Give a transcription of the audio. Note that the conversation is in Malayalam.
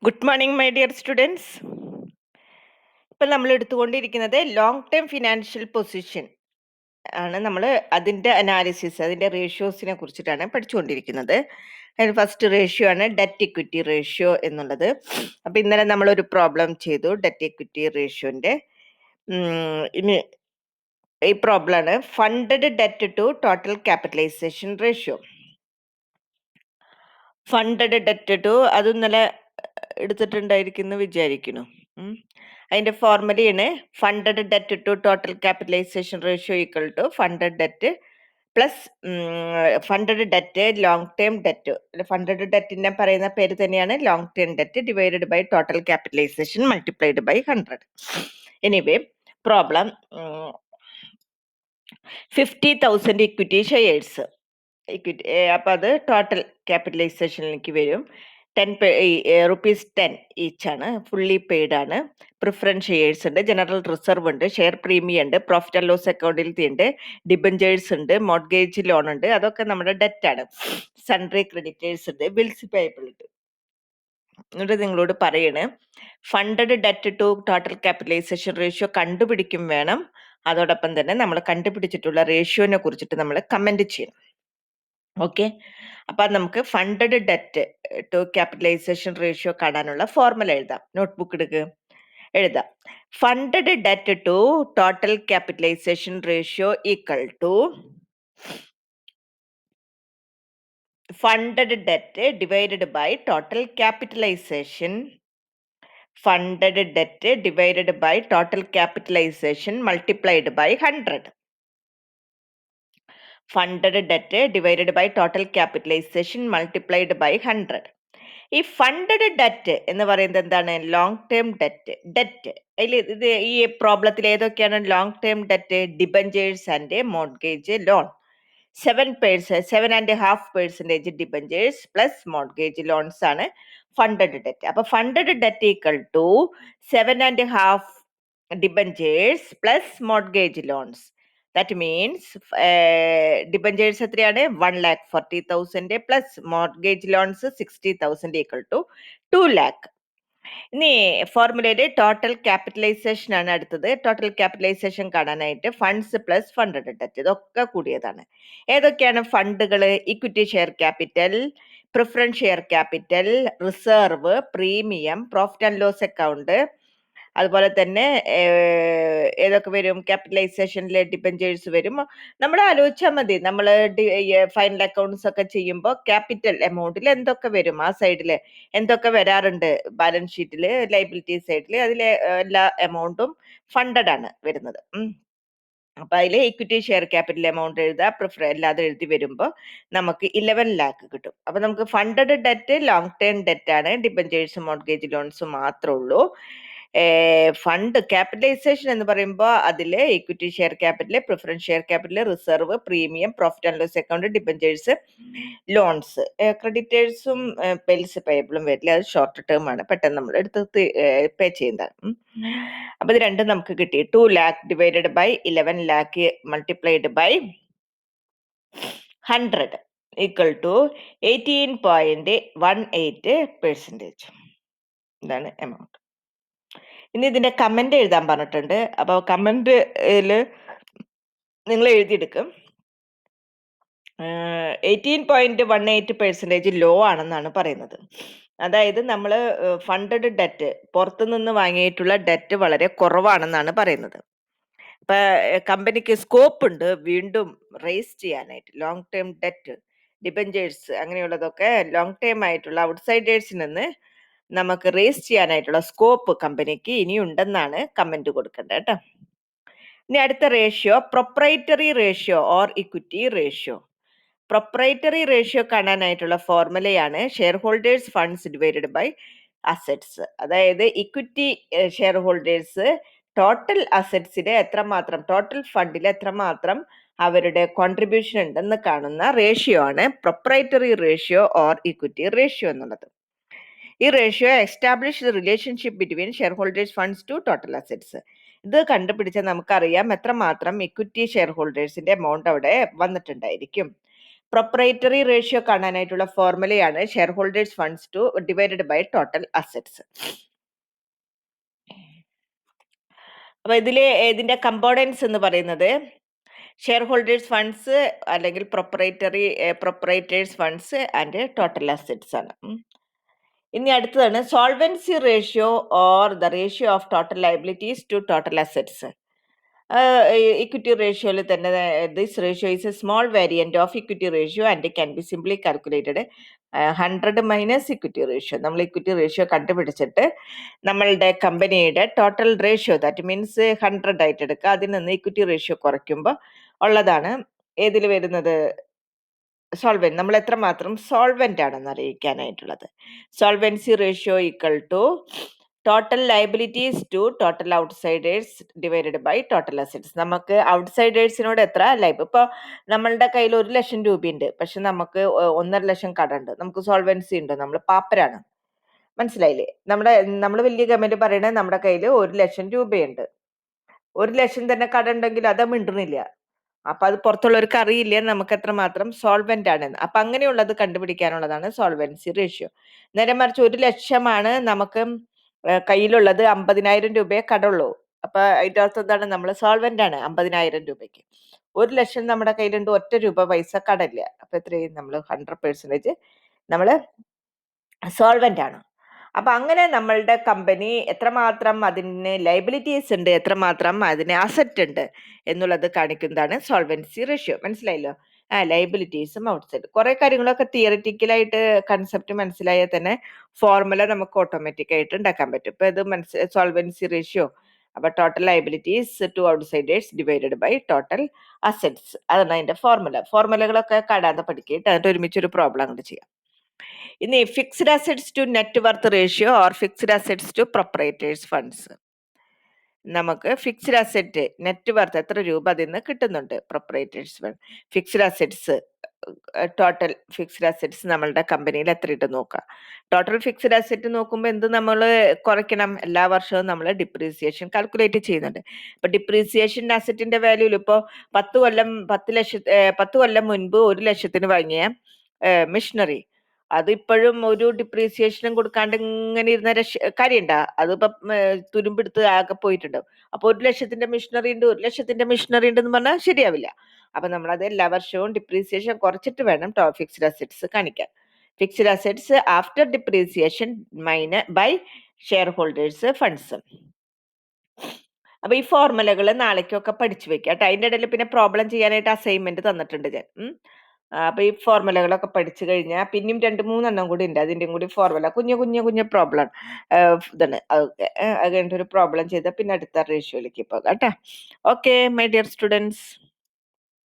Good morning my dear students. ഇപ്പം നമ്മൾ എടുത്തുകൊണ്ടിരിക്കുന്നത് ലോങ് ടേം ഫിനാൻഷ്യൽ പൊസിഷൻ ആണ്. നമ്മൾ അതിൻ്റെ അനാലിസിസ്, അതിൻ്റെ റേഷ്യോസിനെ കുറിച്ചിട്ടാണ് പഠിച്ചുകൊണ്ടിരിക്കുന്നത്. അതിൽ ഫസ്റ്റ് റേഷ്യോ ആണ് ഡെറ്റ് ഇക്വിറ്റി റേഷ്യോ എന്നുള്ളത്. അപ്പം ഇന്നലെ നമ്മളൊരു പ്രോബ്ലം ചെയ്തു ഡെറ്റ് ഇക്വിറ്റി റേഷ്യോൻ്റെ. ഇനി ഈ പ്രോബ്ലം ആണ് funded debt to total capitalisation ratio. Funded debt to അത് ഇന്നലെ എടുത്തിട്ടുണ്ടായിരിക്കുന്നു വിചാരിക്കുന്നു. അതിന്റെ ഫോർമുലയാണ് funded debt to total capitalisation ratio equal to funded debt plus funded debt long term debt. Funded ഡെറ്റിനെ പറയുന്ന പേര് തന്നെയാണ് long term debt divided by total capitalisation multiplied by 100. Anyway problem 50,000 equity shares. Equity അപ്പം അത് ടോട്ടൽ ക്യാപിറ്റലൈസേഷനിലേക്ക് വരും. ₹10 ഈച്ചാണ്. ഫുള്ളി പെയ്ഡ് ആണ്. പ്രിഫറൻസ് ഷെയർസ് ഉണ്ട്, ജനറൽ റിസർവ് ഉണ്ട്, ഷെയർ പ്രീമിയം ഉണ്ട്, പ്രോഫിറ്റ് ആൻഡ് ലോസ് അക്കൗണ്ടിൽ ഉണ്ട്, ഡിബഞ്ചേഴ്സ് ഉണ്ട്, മോർഗേജ് ലോൺ ഉണ്ട്. അതൊക്കെ നമ്മുടെ ഡെറ്റ് ആണ്. സൺട്രി ക്രെഡിറ്റേഴ്സ് ഉണ്ട്, ബിൽസ് പേയബിൾ ഉണ്ട്. എന്നിട്ട് നിങ്ങളോട് പറയണ് funded debt to total capitalisation ratio കണ്ടുപിടിക്കും വേണം. അതോടൊപ്പം തന്നെ നമ്മൾ കണ്ടുപിടിച്ചിട്ടുള്ള റേഷ്യോനെ കുറിച്ചിട്ട് നമ്മൾ കമന്റ് ചെയ്യണം. ഓക്കെ, അപ്പൊ നമുക്ക് funded debt to capitalisation ratio കാണാനുള്ള ഫോർമുല എഴുതാം. നോട്ട്ബുക്ക് എടുക്കുക, എഴുതാം. Funded debt to total capitalisation ratio equal to funded debt divided by total capitalisation. Funded debt divided by total capitalisation multiplied by 100. Funded debt divided by total capitalisation multiplied by 100. ഈ ഫണ്ടഡ് ഡെറ്റ് എന്ന് പറയുന്നത് എന്താണ്? Long term debt. അതിൽ ഇത് ഈ പ്രോബ്ലത്തിൽ ഏതൊക്കെയാണ് long term debt? Debentures and mortgage loan. 7.5% debentures plus mortgage loans ആണ് ഫണ്ടഡ് ഡെറ്റ്. അപ്പൊ funded debt equal to 7.5 debentures plus mortgage loans. That means debentures എത്രയാണ്? 1,40,000 plus mortgage loans 60,000 equal to 2 lakh. ഇനി ഫോർമുലയില് ടോട്ടൽ ക്യാപിറ്റലൈസേഷൻ ആണ് അടുത്തത്. ടോട്ടൽ ക്യാപിറ്റലൈസേഷൻ കാണാനായിട്ട് ഫണ്ട്സ് പ്ലസ് ഫണ്ടഡ് ഡെറ്റ് ഇതൊക്കെ കൂടിയതാണ്. ഏതൊക്കെയാണ് ഫണ്ടുകൾ? Equity share capital, preference share capital, reserve, premium, profit and loss account. അതുപോലെ തന്നെ ഏതൊക്കെ വരും? ക്യാപിറ്റലൈസേഷനിലെ ഡിബഞ്ചേഴ്സ് വരും. നമ്മൾ ആലോചിച്ചാൽ മതി, നമ്മൾ ഫൈനൽ അക്കൗണ്ട്സ് ഒക്കെ ചെയ്യുമ്പോൾ ക്യാപിറ്റൽ എമൗണ്ടിൽ എന്തൊക്കെ വരും, ആ സൈഡിൽ എന്തൊക്കെ വരാറുണ്ട് ബാലൻസ് ഷീറ്റിൽ, ലൈബിലിറ്റി സൈഡിൽ, അതിലെ എല്ലാ എമൗണ്ടും ഫണ്ടഡ് ആണ് വരുന്നത്. അപ്പൊ അതിൽ ഇക്വിറ്റി ഷെയർ ക്യാപിറ്റൽ എമൗണ്ട് എഴുതുക, അല്ലാതെ എഴുതി വരുമ്പോൾ നമുക്ക് 11 lakh കിട്ടും. അപ്പൊ നമുക്ക് funded debt long term debt ആണ്, ഡിബഞ്ചേഴ്സും മോർഗേജ് ലോൺസും മാത്രമേ ഉള്ളൂ. ഫണ്ട് ക്യാപിറ്റലൈസേഷൻ എന്ന് പറയുമ്പോൾ അതില് equity share capital, preference share capital, reserve, premium, profit and loss account, debentures, loans. ക്രെഡിറ്റേഴ്സും ബിൽസ് പേയബിളും വരില്ല, അത് ഷോർട്ട് ടേം ആണ്, പെട്ടെന്ന് നമ്മൾ എടുത്ത് പേ ചെയ്യുന്നതാണ്. അപ്പൊ ഇത് രണ്ടും നമുക്ക് കിട്ടി. 2 lakh divided by 11 lakh multiplied by 100 equal to 18.18%. ഇതാണ് എമൗണ്ട്. ഇനി ഇതിന്റെ കമന്റ് എഴുതാൻ പറഞ്ഞിട്ടുണ്ട്. അപ്പോൾ കമന്റില് നിങ്ങൾ എഴുതിയെടുക്കും. 18.18% ലോ ആണെന്നാണ് പറയുന്നത്. അതായത് നമ്മൾ ഫണ്ടഡ് ഡെറ്റ്, പുറത്തുനിന്ന് വാങ്ങിയിട്ടുള്ള ഡെറ്റ് വളരെ കുറവാണെന്നാണ് പറയുന്നത്. ഇപ്പൊ കമ്പനിക്ക് സ്കോപ്പ് ഉണ്ട് വീണ്ടും റേസ് ചെയ്യാനായിട്ട്. ലോങ് ടേം ഡെറ്റ്, ഡിബഞ്ചേഴ്സ് അങ്ങനെയുള്ളതൊക്കെ ലോങ് ടേം ആയിട്ടുള്ള ഔട്ട്സൈഡേഴ്സിൽ നിന്ന് നമുക്ക് റേസ് ചെയ്യാനായിട്ടുള്ള സ്കോപ്പ് കമ്പനിക്ക് ഇനിയുണ്ടെന്നാണ് കമന്റ് കൊടുക്കേണ്ടത് കേട്ടോ. ഇനി അടുത്ത ratio proprietary ratio or equity ratio. Proprietary ratio കാണാനായിട്ടുള്ള ഫോർമുലയാണ് shareholders funds divided by assets. അതായത് ഇക്വിറ്റി ഷെയർ ഹോൾഡേഴ്സ് ടോട്ടൽ അസറ്റ്സിലെ എത്രമാത്രം, ടോട്ടൽ ഫണ്ടിൽ എത്രമാത്രം അവരുടെ കോൺട്രിബ്യൂഷൻ ഉണ്ടെന്ന് കാണുന്ന റേഷ്യോ ആണ് proprietary ratio or equity ratio എന്നുള്ളത്. ഈ ratio establish relationship between shareholders funds to total assets. ഇത് കണ്ടുപിടിച്ചാൽ നമുക്കറിയാം എത്രമാത്രം ഇക്വിറ്റി ഷെയർ ഹോൾഡേഴ്സിന്റെ എമൗണ്ട് അവിടെ വന്നിട്ടുണ്ടായിരിക്കും. പ്രൊപ്പറേറ്ററി റേഷ്യോ കാണാനായിട്ടുള്ള ഫോർമുലയാണ് shareholders funds to divided by total assets. അപ്പൊ ഇതിന്റെ കമ്പോണൻസ് എന്ന് പറയുന്നത് ഷെയർ ഹോൾഡേഴ്സ് ഫണ്ട്സ് അല്ലെങ്കിൽ proprietors funds and total assets ആണ്. ഇനി അടുത്തതാണ് solvency ratio or the ratio of total liabilities to total assets. Equity റേഷ്യോയിൽ തന്നെ this ratio is A small variant of equity ratio and can be simply calculated 100 minus equity ratio. നമ്മൾ ഇക്വിറ്റി റേഷ്യോ കണ്ടുപിടിച്ചിട്ട് നമ്മളുടെ കമ്പനിയുടെ ടോട്ടൽ റേഷ്യോ ദാറ്റ് മീൻസ് 100 ആയിട്ട് എടുക്കുക. അതിൽ നിന്ന് ഇക്വിറ്റി റേഷ്യോ കുറയ്ക്കുമ്പോൾ ഉള്ളതാണ് ഏതിൽ വരുന്നത് സോൾവെന്റ്. നമ്മൾ എത്രമാത്രം സോൾവെന്റ് ആണെന്ന് അറിയിക്കാനായിട്ടുള്ളത്. Solvency ratio equal to total liabilities to total outsiders divided by total assets. നമുക്ക് ഔട്ട്സൈഡേഴ്സിനോട് എത്ര ഇപ്പൊ നമ്മളുടെ കയ്യിൽ 1,00,000 രൂപയുണ്ട്, പക്ഷെ നമുക്ക് 1,50,000 കടമുണ്ട്, നമുക്ക് സോൾവെൻസി ഉണ്ട്, നമ്മൾ പാപ്പരാണ്. മനസ്സിലായില്ലേ? നമ്മൾ വലിയ ഗവൺമെന്റ് പറയണത് നമ്മുടെ കയ്യിൽ 1,00,000 രൂപയുണ്ട്, 1,00,000 തന്നെ കട ഉണ്ടെങ്കിൽ അത് മിണ്ടുന്നില്ല. അപ്പൊ അത് പുറത്തുള്ളവർക്ക് അറിയില്ല നമുക്ക് എത്രമാത്രം സോൾവെന്റ് ആണെന്ന്. അപ്പൊ അങ്ങനെയുള്ളത് കണ്ടുപിടിക്കാനുള്ളതാണ് സോൾവെൻസി റേഷ്യോ. നേരെ മറിച്ച് 1,00,000 നമുക്ക് കയ്യിലുള്ളത്, 50,000 രൂപയെ കടമുള്ളൂ. അപ്പൊ അതിന്റെ അർത്ഥം എന്താണ്? നമ്മൾ സോൾവെന്റ് ആണ് 50,000 രൂപയ്ക്ക്. 1,00,000 നമ്മുടെ കയ്യിലുണ്ട്, ഒറ്റ രൂപ പൈസ കടമില്ല. അപ്പൊ എത്രയും നമ്മൾ 100% നമ്മള് സോൾവെന്റ് ആണ്. അപ്പൊ അങ്ങനെ നമ്മളുടെ കമ്പനി എത്രമാത്രം അതിന് ലയബിലിറ്റീസ് ഉണ്ട്, എത്രമാത്രം അതിന് അസറ്റ് ഉണ്ട് എന്നുള്ളത് കാണിക്കുന്നതാണ് സോൾവെൻസി റേഷ്യോ. മനസ്സിലായല്ലോ? ലയബിലിറ്റീസും ഔട്ട്സൈഡ് കുറെ കാര്യങ്ങളൊക്കെ തിയറിറ്റിക്കലായിട്ട് കൺസെപ്റ്റ് മനസ്സിലായാൽ തന്നെ ഫോർമുല നമുക്ക് ഓട്ടോമാറ്റിക് ആയിട്ട് ഉണ്ടാക്കാൻ പറ്റും. ഇപ്പൊ ഇത് സോൾവെൻസി റേഷ്യോ, അപ്പൊ total liabilities to outsiders divided by total assets, അതാണ് അതിന്റെ ഫോർമുലകളൊക്കെ കാണാതെ പഠിക്കുക. എന്നിട്ട് ഒരുമിച്ച് ഒരു പ്രോബ്ലം അങ്ങോട്ട് ചെയ്യാം. ഇനി fixed assets to net worth ratio or fixed assets to proprietors funds. നമുക്ക് ഫിക്സ്ഡ് അസറ്റ് നെറ്റ് വർത്ത് എത്ര രൂപ അതിൽ നിന്ന് കിട്ടുന്നുണ്ട്, proprietors fund. Fixed assets total fixed assets നമ്മളുടെ കമ്പനിയിൽ എത്ര ഇട്ട് നോക്കാം. ടോട്ടൽ ഫിക്സ്ഡ് അസറ്റ് നോക്കുമ്പോൾ എന്ത് നമ്മൾ കുറയ്ക്കണം? എല്ലാ വർഷവും നമ്മൾ ഡിപ്രീസിയേഷൻ കാൽക്കുലേറ്റ് ചെയ്യുന്നുണ്ട്. ഇപ്പൊ ഡിപ്രീസിയേഷൻ അസറ്റിന്റെ വാല്യൂല് ഇപ്പോ 10 കൊല്ലം മുൻപ് 1,00,000 വാങ്ങിയ മിഷനറി അതിപ്പോഴും ഒരു ഡിപ്രീസിയേഷനും കൊടുക്കാണ്ട് ഇങ്ങനെ ഇരുന്ന കാര്യമുണ്ടാ? അതിപ്പോ തുരുമ്പെടുത്ത് ആകെ പോയിട്ടുണ്ടാവും. അപ്പൊ 1,00,000 മിഷനറി ഉണ്ട്, 1,00,000 മിഷനറി ഉണ്ട് എന്ന് പറഞ്ഞാൽ ശരിയാവില്ല. അപ്പൊ നമ്മളത് എല്ലാ വർഷവും ഡിപ്രീസിയേഷൻ കുറച്ചിട്ട് വേണം ഫിക്സ്ഡ് അസറ്റ്സ് കാണിക്കാൻ. Fixed assets after depreciation by shareholders funds. അപ്പൊ ഈ ഫോർമുലകൾ നാളേക്കൊക്കെ പഠിച്ചു വെക്കുക കേട്ടോ. അതിന്റെ ഇടയിൽ പിന്നെ പ്രോബ്ലം ചെയ്യാനായിട്ട് അസൈൻമെന്റ് തന്നിട്ടുണ്ട് ഞാൻ. അപ്പൊ ഈ ഫോർമുലകളൊക്കെ പഠിച്ചു കഴിഞ്ഞാൽ പിന്നെയും 2-3 കൂടി ഉണ്ട്, അതിന്റെയും കൂടി ഫോർമുല കുഞ്ഞു പ്രോബ്ലം ഇതാണ്. അത് കഴിഞ്ഞിട്ട് ഒരു പ്രോബ്ലം ചെയ്താൽ പിന്നെ അടുത്ത റേഷ്യോയിലേക്ക് പോകാം കേട്ടോ. Okay my dear students.